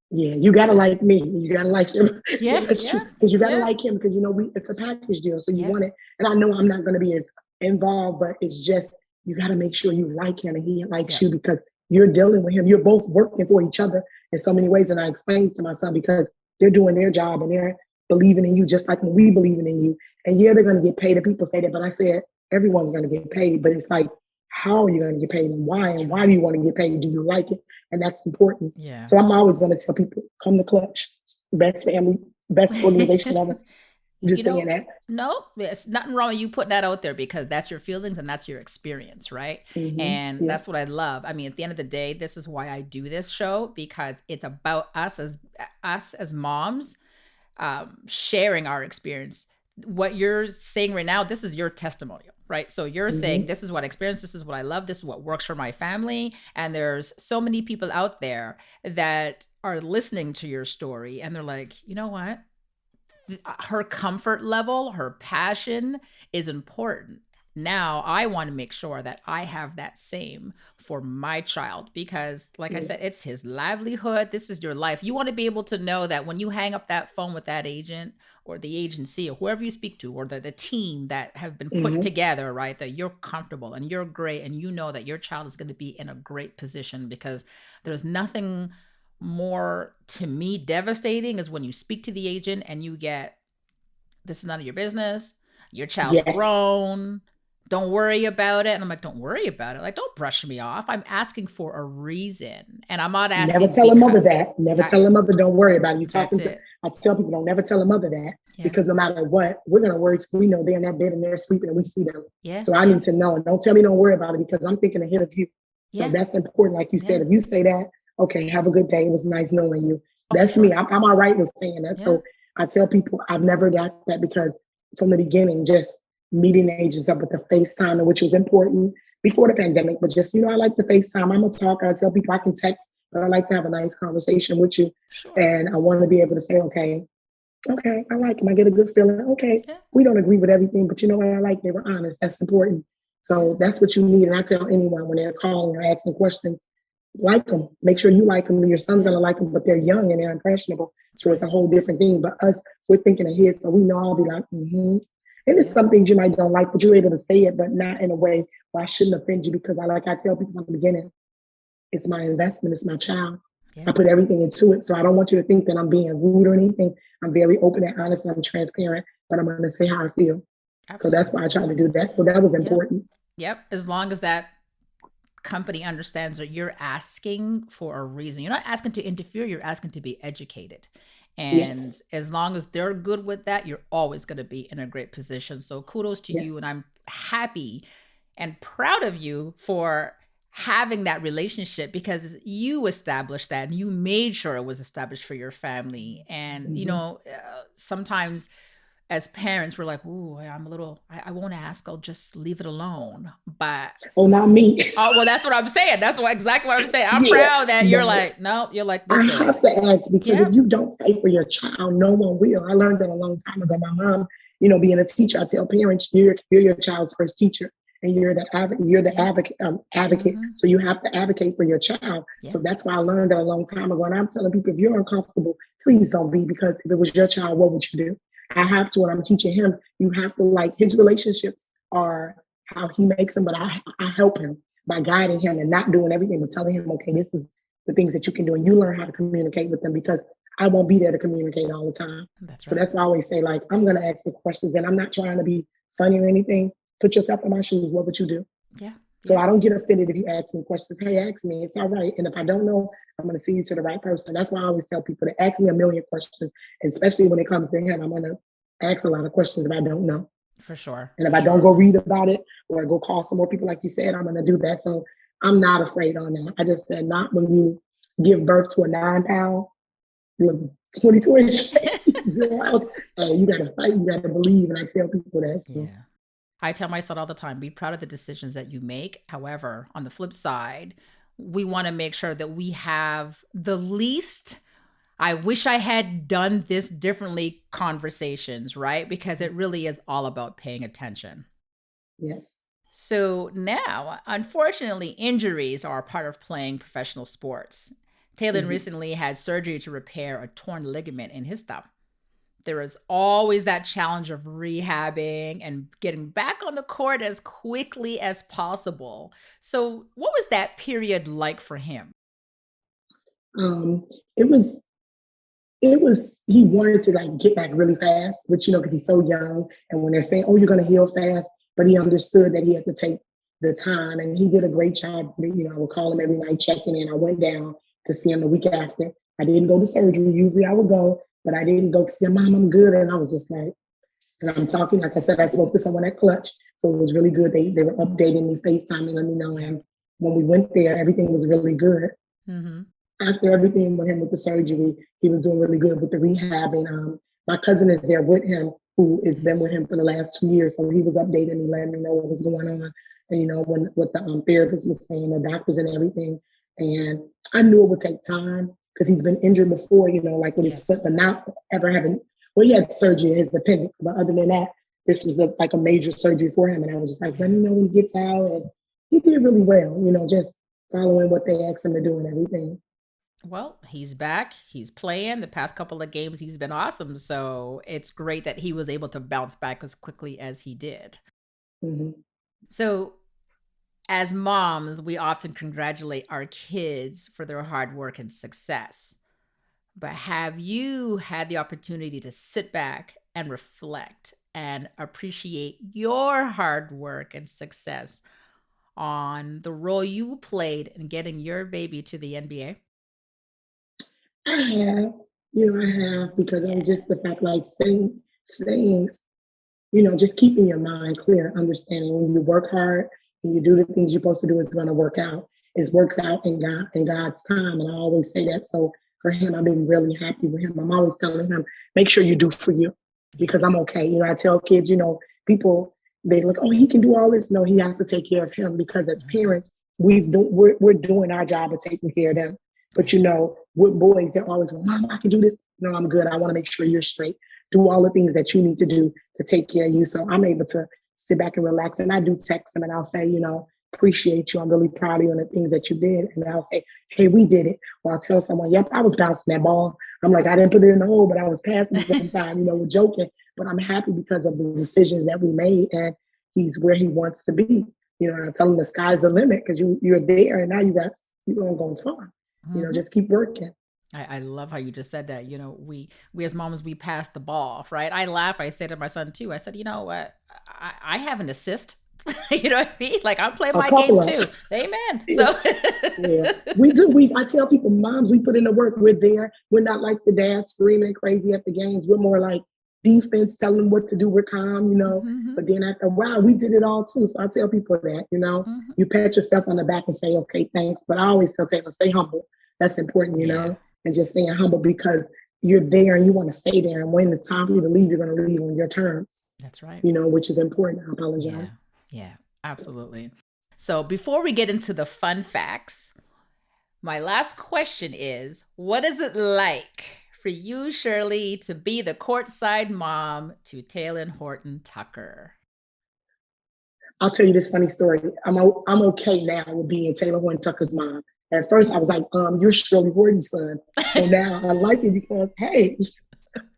Yeah, you got to like me. You got to like him. Yeah, that's true. Because you got to like him, because, it's a package deal. So you want it. And I know I'm not going to be as involved, but it's just, you got to make sure you like him and he likes you, because you're dealing with him. You're both working for each other in so many ways. And I explained to my son, because they're doing their job and they're believing in you just like when we believing in you. And yeah, they're going to get paid. And people say that, but I said, everyone's going to get paid. But it's like, how are you going to get paid and why? And why do you want to get paid? Do you like it? And that's important. Yeah. So I'm always going to tell people, come to Clutch, best family, best organization ever. Just saying that. No, it's nothing wrong with you putting that out there, because that's your feelings and that's your experience, right? Mm-hmm. And that's what I love. I mean, at the end of the day, this is why I do this show, because it's about us as moms, sharing our experience. What you're saying right now, this is your testimonial, right? So you're saying, this is what I experienced, this is what I love, this is what works for my family. And there's so many people out there that are listening to your story and they're like, you know what? Her comfort level, her passion is important. Now I want to make sure that I have that same for my child, because like I said, it's his livelihood. This is your life. You want to be able to know that when you hang up that phone with that agent or the agency or whoever you speak to, or the team that have been put together, right, that you're comfortable and you're great and you know that your child is going to be in a great position. Because there's nothing more, to me, devastating is when you speak to the agent and you get, this is none of your business, your child's grown, don't worry about it. And I'm like, don't worry about it. Like, don't brush me off. I'm asking for a reason. And I'm not asking. Never tell a mother that. Never tell a mother, don't worry about it. You talking to, I tell people, don't never tell a mother that, because no matter what, we're going to worry till we know they're in that bed and they're sleeping and we see them. So I need to know. And don't tell me don't worry about it, because I'm thinking ahead of you. So that's important. Like you said, if you say that, okay, have a good day. It was nice knowing you. That's me. I'm all right with saying that. So I tell people I've never got that, because from the beginning, just meeting the agents up with the FaceTime, which was important before the pandemic. But just, I like the FaceTime. I'm a talker. I tell people I can text, but I like to have a nice conversation with you. And I want to be able to say, okay, I like him. I get a good feeling. Okay, we don't agree with everything, but you know what I like? They were honest. That's important. So that's what you need. And I tell anyone when they're calling or asking questions, like them. Make sure you like them. Your son's going to like them, but they're young and they're impressionable. So it's a whole different thing. But us, we're thinking ahead. So we know I'll be like, And there's some things you might don't like, but you're able to say it, but not in a way where I shouldn't offend you, because I tell people from the beginning, it's my investment, it's my child. I put everything into it. So I don't want you to think that I'm being rude or anything. I'm very open and honest and I'm transparent, but I'm going to say how I feel. Absolutely. So that's why I try to do that. So that was important. Yep. As long as that company understands that you're asking for a reason. You're not asking to interfere, you're asking to be educated. And as long as they're good with that, you're always going to be in a great position. So kudos to you. And I'm happy and proud of you for having that relationship, because you established that and you made sure it was established for your family. And, sometimes as parents, we're like, ooh, I won't ask. I'll just leave it alone. But not me. Oh, well, that's what I'm saying. That's exactly what I'm saying. I'm proud that you're like, no, you're like, this I have to ask, because if you don't pay for your child, no one will. I learned that a long time ago. My mom, being a teacher, I tell parents, you're your child's first teacher. And you're the advocate. So you have to advocate for your child. So that's why I learned that a long time ago. And I'm telling people, if you're uncomfortable, please don't be, because if it was your child, what would you do? I have to, when I'm teaching him, you have to, like, his relationships are how he makes them, but I help him by guiding him and not doing everything, but telling him, okay, this is the things that you can do. And you learn how to communicate with them, because I won't be there to communicate all the time. So that's why I always say, like, I'm going to ask the questions, and I'm not trying to be funny or anything. Put yourself in my shoes. What would you do? So I don't get offended if you ask me questions. Hey, ask me. It's all right. And if I don't know, I'm going to send you to the right person. That's why I always tell people to ask me a million questions, and especially when it comes to him. I'm going to ask a lot of questions if I don't know. For sure. And if For I don't sure. go read about it or go call some more people, like you said, I'm going to do that. So I'm not afraid on that. I just said, not when you give birth to a 9-pound, you're 22 inches. Hey, you got to fight. You got to believe. And I tell people that. So. Yeah. I tell my son all the time, be proud of the decisions that you make. However, on the flip side, we want to make sure that we have the least I wish I had done this differently conversations, right? Because it really is all about paying attention. Yes. So now, unfortunately, injuries are a part of playing professional sports. Talen recently had surgery to repair a torn ligament in his thumb. There is always that challenge of rehabbing and getting back on the court as quickly as possible. So, what was that period like for him? Um, it was he wanted to like get back really fast, which because he's so young, and when they're saying, oh, you're going to heal fast, but he understood that he had to take the time, and he did a great job. I would call him every night, checking in. I went down to see him the week after. I didn't go to surgery. Usually I would go, but I didn't go because Mom, I'm good. And I was just like, and I'm talking, like I said, I spoke to someone at Clutch, so it was really good. They were updating me, FaceTiming, let me know. And when we went there, everything was really good. After everything with him with the surgery, he was doing really good with the rehabbing. My cousin is there with him, who has been with him for the last 2 years. So he was updating me, letting me know what was going on. And, what the therapist was saying, the doctors and everything. And I knew it would take time because he's been injured before, like with his foot, but not ever having, well, he had surgery in his appendix. But other than that, this was like a major surgery for him. And I was just like, let me know when he gets out. And he did really well, just following what they asked him to do and everything. Well, he's back. He's playing. The past couple of games, he's been awesome. So it's great that he was able to bounce back as quickly as he did. So as moms, we often congratulate our kids for their hard work and success. But have you had the opportunity to sit back and reflect and appreciate your hard work and success on the role you played in getting your baby to the NBA? I have, I have, because I'm just the fact, like saying, just keeping your mind clear, understanding when you work hard and you do the things you're supposed to do, it's going to work out. It works out in God's time. And I always say that. So for him, I've been really happy with him. I'm always telling him, make sure you do for you because I'm okay. I tell kids, people, they look, oh, he can do all this. No, he has to take care of him because as parents, we're doing our job of taking care of them. But with boys, they're always going, Mom, I can do this. No, I'm good. I want to make sure you're straight. Do all the things that you need to do to take care of you. So I'm able to sit back and relax. And I do text them and I'll say, appreciate you. I'm really proud of you and the things that you did. And I'll say, hey, we did it. Or I'll tell someone, yep, I was bouncing that ball. I'm like, I didn't put it in the hole, but I was passing it sometime, we're joking. But I'm happy because of the decisions that we made. And he's where he wants to be. And I tell him the sky's the limit because you're there and now you're going to go far. Just keep working. I love how you just said that. We as moms, we pass the ball, right? I laugh. I say to my son too. I said, you know what? I have an assist. You know what I mean? Like I'm playing my game too. Amen. So yeah, we do. I tell people, moms, we put in the work. We're there. We're not like the dad screaming crazy at the games. We're more like defense, telling them what to do. We're calm, But then after a while, we did it all too. So I tell people that, you pat yourself on the back and say, okay, thanks. But I always tell Taylor, stay humble. That's important, and just staying humble because you're there and you want to stay there. And when it's time for you to leave, you're going to leave on your terms. That's right. Which is important. I apologize. Yeah, absolutely. So before we get into the fun facts, my last question is, what is it like for you, Shirley, to be the courtside mom to Talen Horton-Tucker? I'll tell you this funny story. I'm okay now with being Talen Horton-Tucker's mom. At first, I was like, you're Shirley Horton's son. So now I like it because, hey,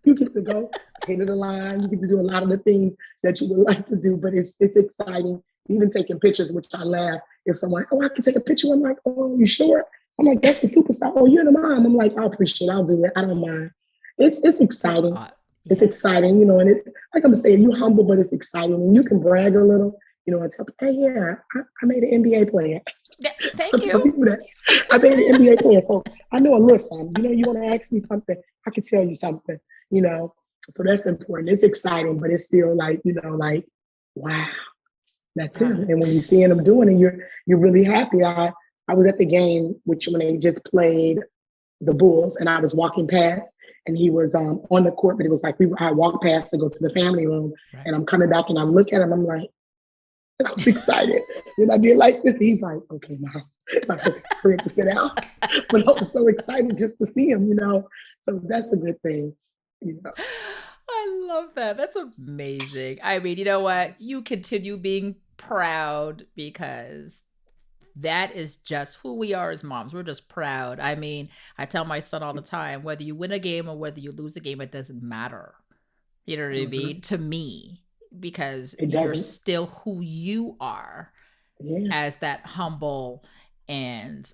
you get to go head of the line. You get to do a lot of the things that you would like to do, but it's exciting. Even taking pictures, which I laugh. If someone, I can take a picture. I'm like, oh, you sure? I'm like, that's the superstar. Oh, you're the mom. I'm like, I appreciate it. I'll do it. I don't mind. It's exciting. Yes. It's exciting, and it's like I'm saying, you're humble, but it's exciting. And you can brag a little. And tell people, hey, yeah, I made an NBA player. Thank you. That. I made an NBA player. So I know a little something. You want to ask me something, I can tell you something, So that's important. It's exciting, but it's still like, wow, that's it. And when you're seeing them doing it, you're really happy. I was at the game, which when they just played the Bulls, and I was walking past, and he was on the court, but it was like I walked past to go to the family room, Right. and I'm coming back, and I look at him, I'm like, I was excited. And I did like this. He's like, okay, Mom. Like, okay, hurry up and sit down. But I was so excited just to see him, So that's a good thing, I love that. That's amazing. I mean, you know what? You continue being proud because that is just who we are as moms. We're just proud. I mean, I tell my son all the time, whether you win a game or whether you lose a game, it doesn't matter. You know what I mean? To me, because you're still who you are as that humble and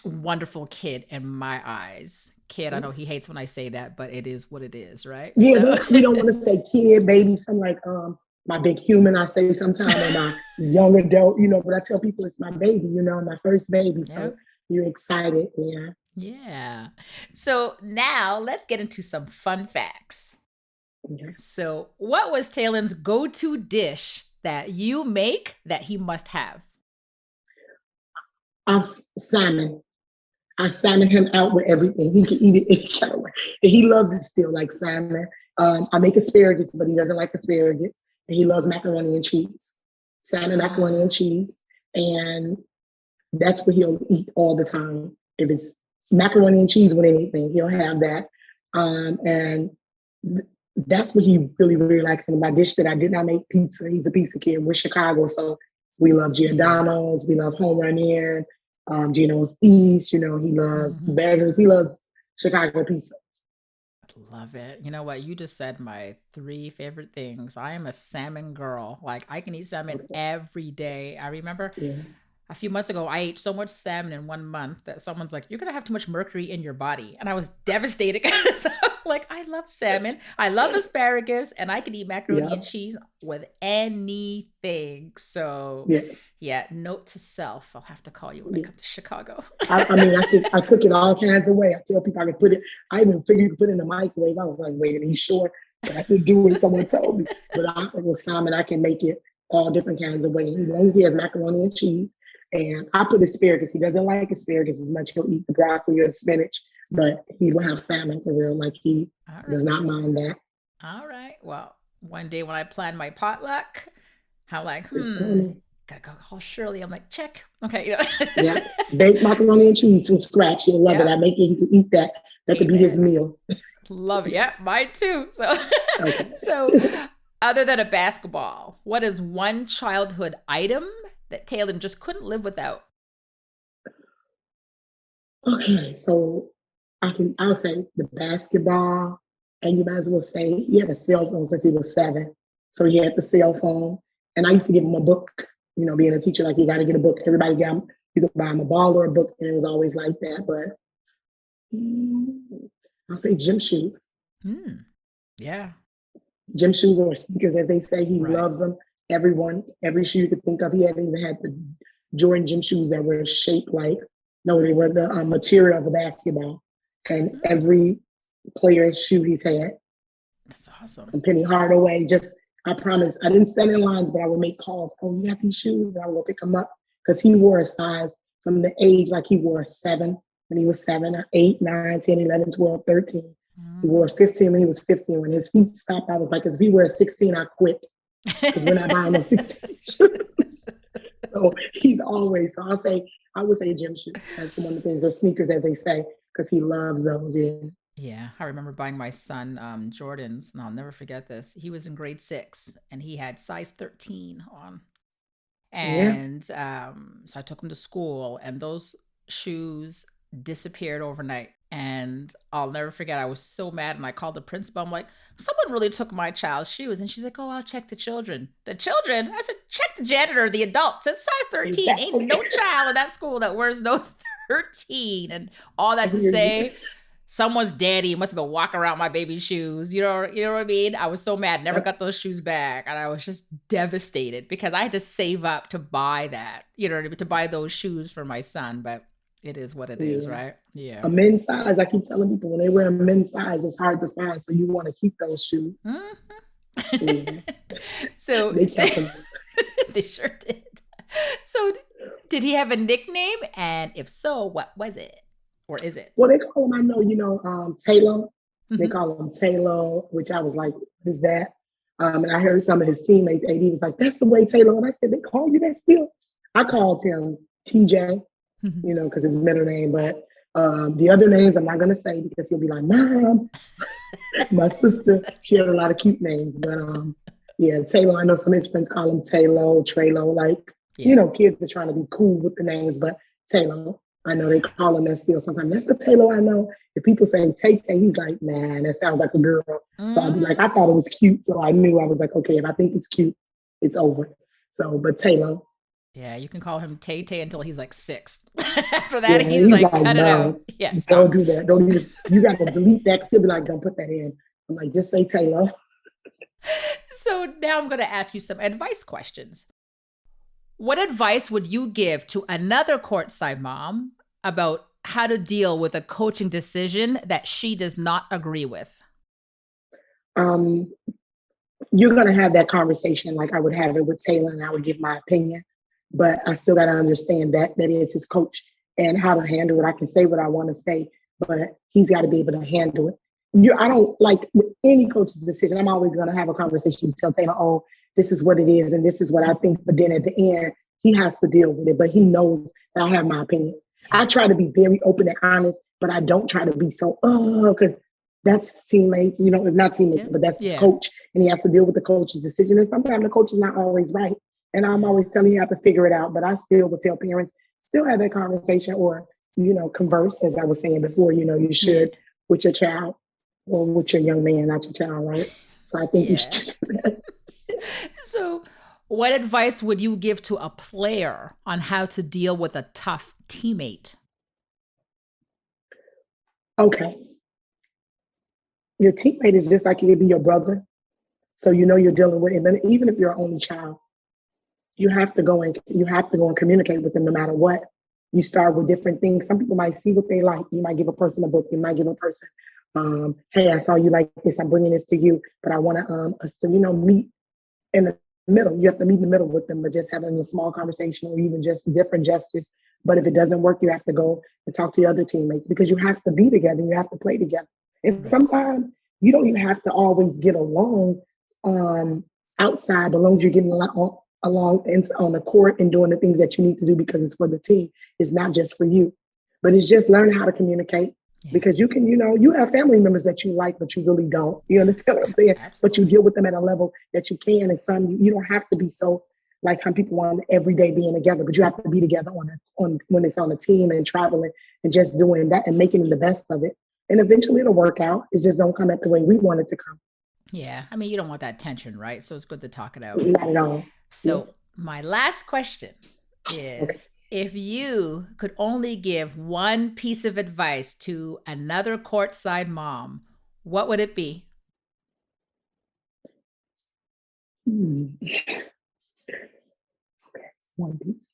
wonderful kid in my eyes. Kid, I know he hates when I say that, but it is what it is, right? Yeah, so. we don't want to say kid, baby. Something like my big human, I say sometimes, or my young adult, but I tell people it's my baby, my first baby. So you're excited, yeah. Yeah. So now let's get into some fun facts. Okay. So what was Talen's go-to dish that you make that he must have? Salmon. I salmon him out with everything. He can eat it any kind of way. And he loves it still, like salmon. I make asparagus, but he doesn't like asparagus. And he loves macaroni and cheese. Salmon, macaroni and cheese. And that's what he'll eat all the time. If it's macaroni and cheese with anything, he'll have that. And that's what he really, really likes. And my dish that I did not make, pizza. He's a pizza kid. We're Chicago, so we love Giordano's. We love Home Run Inn. Gino's East, he loves Beggars. He loves Chicago pizza. Love it. You know what? You just said my 3 favorite things. I am a salmon girl. Like, I can eat salmon every day. I remember a few months ago, I ate so much salmon in 1 month that someone's like, you're going to have too much mercury in your body. And I was devastated because I'm like, I love salmon. I love asparagus, and I can eat macaroni and cheese with anything. So yeah, note to self. I'll have to call you when I come to Chicago. I mean, I cook it all kinds of ways. I tell people I can put it, I even figured you could put it in the microwave. I was like, wait, are you sure? But I could do it. Someone told me. But with salmon, I can make it all different kinds of ways. As long as he has macaroni and cheese. And I put asparagus. He doesn't like asparagus as much. He'll eat the broccoli or the spinach, but he will have salmon for real. Like he does not mind that. All right. Well, one day when I plan my potluck, I'm like, gotta go call Shirley. I'm like, check. Okay. Yeah. Baked macaroni and cheese from scratch. He'll love it. I make it. He can eat that. That could be his meal. Love it. Yeah, mine too. So, so other than a basketball, what is one childhood item that Talen just couldn't live without? Okay, so I'll say the basketball, and you might as well say he had a cell phone since he was 7. So he had the cell phone, and I used to give him a book. Being a teacher, like you got to get a book. Everybody got him. You could buy him a ball or a book, and it was always like that. But I'll say gym shoes. Yeah, gym shoes or sneakers, as they say. He loves them. Every shoe you could think of. He even had the Jordan gym shoes that were shaped like, they were the material of the basketball. And every player's shoe he's had. That's awesome. And Penny Hardaway, I promise, I didn't stand in lines, but I would make calls. Oh, you got these shoes? And I would go pick them up. Because he wore a size from the age, like he wore a 7 when he was 7, or 8, 9, 10, 11, 12, 13. He wore 15 when he was 15. When his feet stopped, I was like, if he wears 16, I quit. Because we're not buying no 16 shoes. So he's always, I would say gym shoes. That's one of the things, or sneakers, as they say, because he loves those. Yeah, I remember buying my son Jordans, and I'll never forget this. He was in grade 6, and he had size 13 on. And so I took him to school, and those shoes disappeared overnight. And I'll never forget, I was so mad, and I called the principal. I'm like, someone really took my child's shoes. And she's like, oh, I'll check the children. The children? I said, check the janitor, the adults. It's size 13. Exactly. Ain't no child in that school that wears no 13. And all that to say, someone's daddy must have been walking around my baby's shoes. You know what I mean? I was so mad. Never got those shoes back. And I was just devastated because I had to save up to buy that, to buy those shoes for my son. But it is what it is, right? Yeah. A men's size, I keep telling people, when they wear a men's size, it's hard to find. So you want to keep those shoes. Yeah. So They kept him. they sure did. So did he have a nickname? And if so, what was it? Or is it? Well, they call him, I know, Taylor. They Hmm. call him Taylor, which I was like, what is that? And I heard some of his teammates, AD was like, that's the way Taylor. And I said, they call you that still? I called him TJ, Hmm. because his middle name. But the other names I'm not going to say because he'll be like, Mom, my sister, she had a lot of cute names. But yeah, Taylor, I know some of his friends call him Taylor, Traylo, like, Yeah. kids are trying to be cool with the names, but Taylor, I know they call him that still sometimes. That's the Taylor I know. If people say Tay Tay, he's like, man, that sounds like a girl. So I'd be like, Hmm. I thought it was cute. So I knew I was like, okay, if I think it's cute, it's over. So, but Taylor, Yeah, you can call him Tay Tay until he's like 6. After that, yeah, he's he's like, like, cut it out. no, Yeah, don't stop. do that. Don't even, you got to delete that because he'll be like, don't put that in. I'm like, just say Taylor. So now I'm going to ask you some advice questions. What advice would you give to another courtside mom about how to deal with a coaching decision that she does not agree with? Um, you're going to have that conversation like I would have it with Taylor and I would give my opinion. But I still got to understand that that is his coach and how to handle it. I can say what I want to say, but he's got to be able to handle it. I don't like with any coach's decision. I'm always going to have a conversation, tell Taylor, oh, this is what it is and this is what I think. But then at the end, he has to deal with it. But he knows that I have my opinion. Yeah. I try to be very open and honest, but I don't try to be so, because that's his teammates, not teammates, Yeah. but that's his Yeah. coach. And he has to deal with the coach's decision. And sometimes the coach is not always right. And I'm Yeah. always telling you how to figure it out. But I still would tell parents, still have that conversation or, converse, as I was saying before, you Yeah. should with your child or with your young man, not your child, right? So I think you Yeah. should do that. So, what advice would you give to a player on how to deal with a tough teammate? Okay. Your teammate is just like it could be your brother. So you're dealing with it. And even if you're an only child, you have to go and communicate with them no matter what. You start with different things. Some people might see what they like. You might give a person a book. You might give a person, hey, I saw you like this. I'm bringing this to you, but I want to us to meet in the middle. You have to meet in the middle with them, but just having a small conversation or even just different gestures. But if it doesn't work, you have to go and talk to your other teammates because you have to be together. You have to play together. And Right. sometimes you don't even have to always get along outside, as long as you're getting along on the court and doing the things that you need to do because it's for the team. It's not just for you, but it's just learning how to communicate Yeah. because you have family members that you like, but you really don't. You understand what I'm saying? But you Absolutely. deal with them at a level that you can. And some, you don't have to be so like how people want every day being together, but you have to be together on when it's on a team and traveling and just doing that and making the best of it. And eventually it'll work out. It just don't come at the way we want it to come. Yeah. I mean, you don't want that tension, right? So it's good to talk it out. Not at all. Yeah. So, my last question Okay. is if you could only give one piece of advice to another courtside mom, what would it be? Hmm. One piece.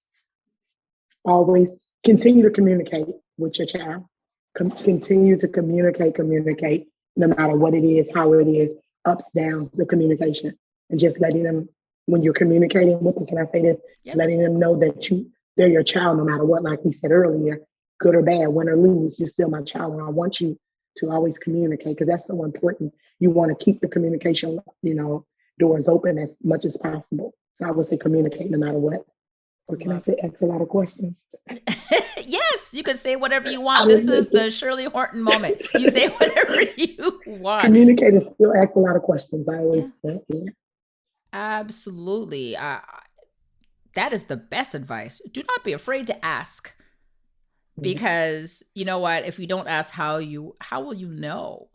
Always continue to communicate with your child. Continue to communicate, no matter what it is, how it is, ups, downs, the communication. And just letting them, when you're communicating with them, can I say this? Yep. Letting them know that they're your child no matter what, like we said earlier, good or bad, win or lose, you're still my child. And I want you to always communicate because that's so important. You want to keep the communication, doors open as much as possible. So I would say communicate no matter what. Or can I Love. say ask a lot of questions? Yes, you could say whatever you I want. This mean, is the Shirley Horton moment. You say whatever you want. communicators still ask a lot of questions. I always Yeah, say, yeah. absolutely. That is the best advice. Do not be afraid to ask Yeah. because you know what? If you don't ask, how will you know?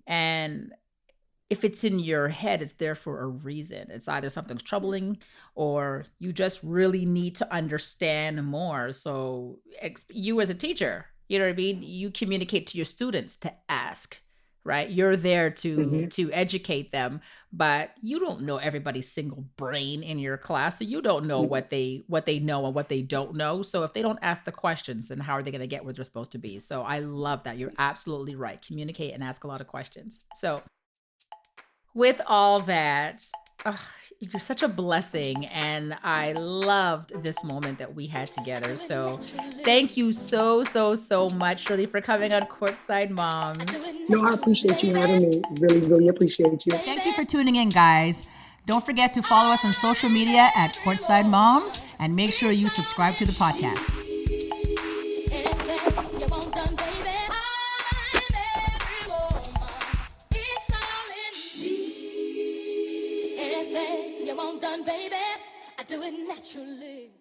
And if it's in your head, it's there for a reason. It's either something's troubling or you just really need to understand more. So, you as a teacher, you know what I mean? You communicate to your students to ask, right? You're there to Mm-hmm. educate them, but you don't know everybody's single brain in your class. So you don't know Mm-hmm. what they know and what they don't know. So if they don't ask the questions, then how are they going to get where they're supposed to be? So I love that. You're absolutely right. Communicate and ask a lot of questions. So with all that, you're such a blessing, and I loved this moment that we had together. So thank you so much, Shirley, for coming on Courtside Moms. No, I appreciate you having me. Really, really appreciate you. Thank you for tuning in, guys. Don't forget to follow us on social media at Courtside Moms, and make sure you subscribe to the podcast. You want done, baby? I do it naturally.